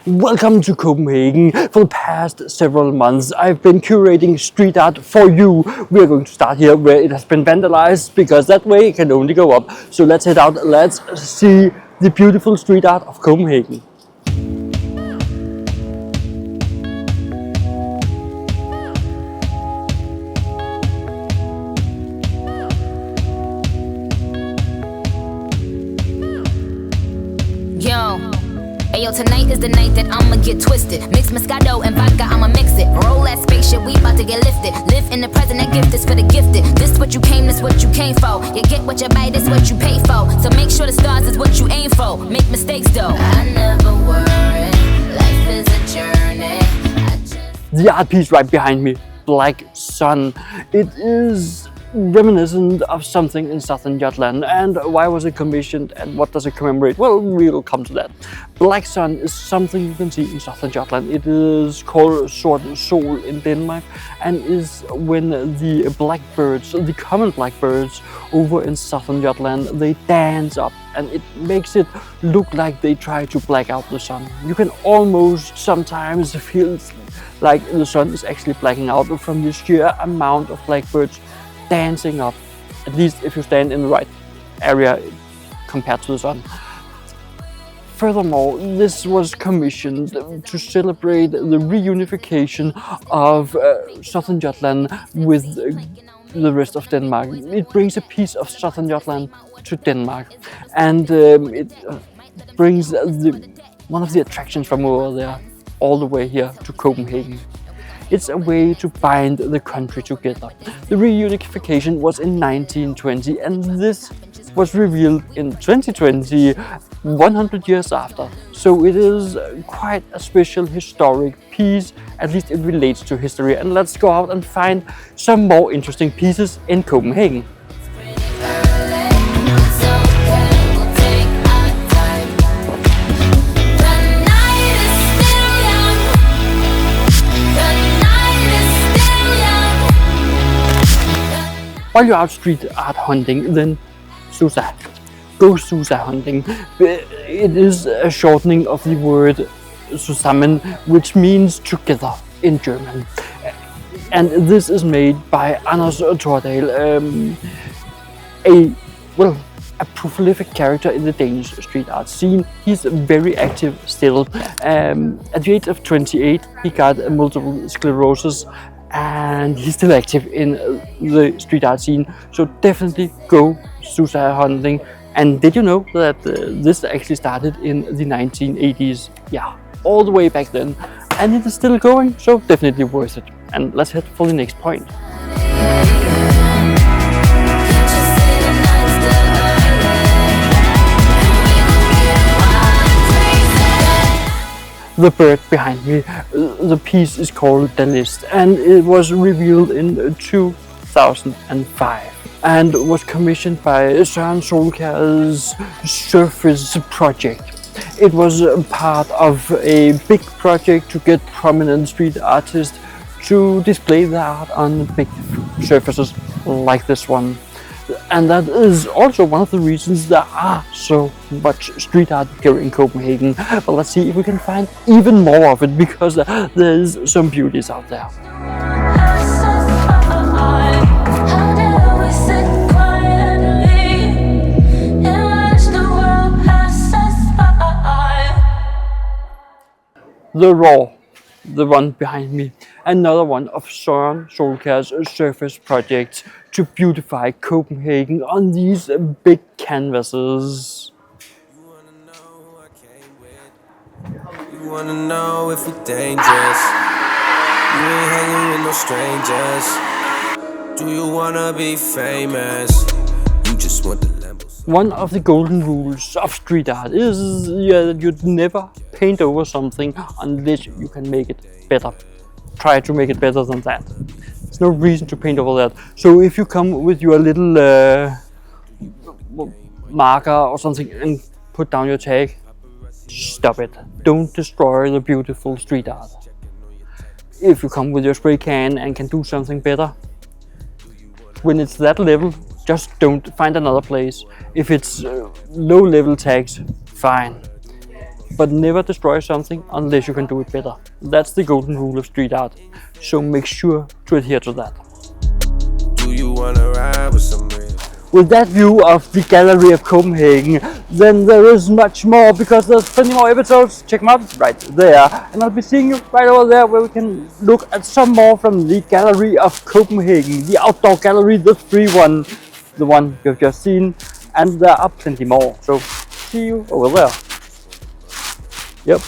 Welcome to Copenhagen. For the past several months I've been curating street art for you. We are going to start here where it has been vandalized because that way it can only go up. So let's head out, let's see the beautiful street art of Copenhagen. Ayo, tonight is the night that I'ma get twisted. Mix Moscato and vodka, I'ma mix it. Roll that spaceship, we about to get lifted. Live in the present, that gift is for the gifted. This what you came, this what you came for. You get what you buy, this what you pay for. So make sure the stars is what you aim for. Make mistakes though, I never worry. Life is a journey. The art piece right behind me, Black Sun. It is reminiscent of something in southern Jutland. And why was it commissioned and what does it commemorate? Well, we'll come to that. Black Sun is something you can see in southern Jutland. It is called Sort Sol in Denmark and is when the blackbirds, the common blackbirds over in southern Jutland, they dance up and it makes it look like they try to black out the sun. You can almost sometimes feel like the sun is actually blacking out from the sheer amount of blackbirds dancing up, at least if you stand in the right area compared to the sun. Furthermore, this was commissioned to celebrate the reunification of southern Jutland with the rest of Denmark. It brings a piece of southern Jutland to Denmark, and it brings one of the attractions from over there all the way here to Copenhagen. It's a way to bind the country together. The reunification was in 1920 and this was revealed in 2020, 100 years after. So it is quite a special historic piece, at least it relates to history. And let's go out and find some more interesting pieces in Copenhagen. While you're out street art hunting, then ZUZA. Go ZUZA hunting. It is a shortening of the word zusammen, which means together in German. And this is made by Anders Tordal, a prolific character in the Danish street art scene. He's very active still. At the age of 28, he got multiple sclerosis. And he's still active in the street art scene, so definitely go ZUZA hunting. And did you know that this actually started in the 1980s? Yeah, all the way back then, and it is still going, so definitely worth it. And let's head for the next point. The bird behind me, the piece is called Vandalized and it was revealed in 2005 and was commissioned by Søren Solkjær's Surface project. It was part of a big project to get prominent street artists to display their art on big surfaces like this one. And that is also one of the reasons there are so much street art here in Copenhagen. But let's see if we can find even more of it, because there's some beauties out there. The Raw, the one behind me, another one of Søren Solkjær's surface projects to beautify Copenhagen on these big canvases. You wanna know if we're dangerous? You ain't hanging with no strangers. Do you wanna be famous? You just want the Lambos. One of the golden rules of street art is that you'd never paint over something unless you can make it better. Try to make it better than that. There's no reason to paint over that. So if you come with your little marker or something and put down your tag, stop it. Don't destroy the beautiful street art. If you come with your spray can and can do something better, when it's that level, just don't find another place. If it's low level tags, fine. but never destroy something unless you can do it better. That's the golden rule of street art, so make sure to adhere to that. Do you wanna ride with some real? With that view of the gallery of Copenhagen, then there is much more, because there's plenty more episodes. Check them out right there, and I'll be seeing you right over there where we can look at some more from the gallery of Copenhagen, the outdoor gallery, the free one, the one you've just seen, and there are plenty more, so see you over there. Yep.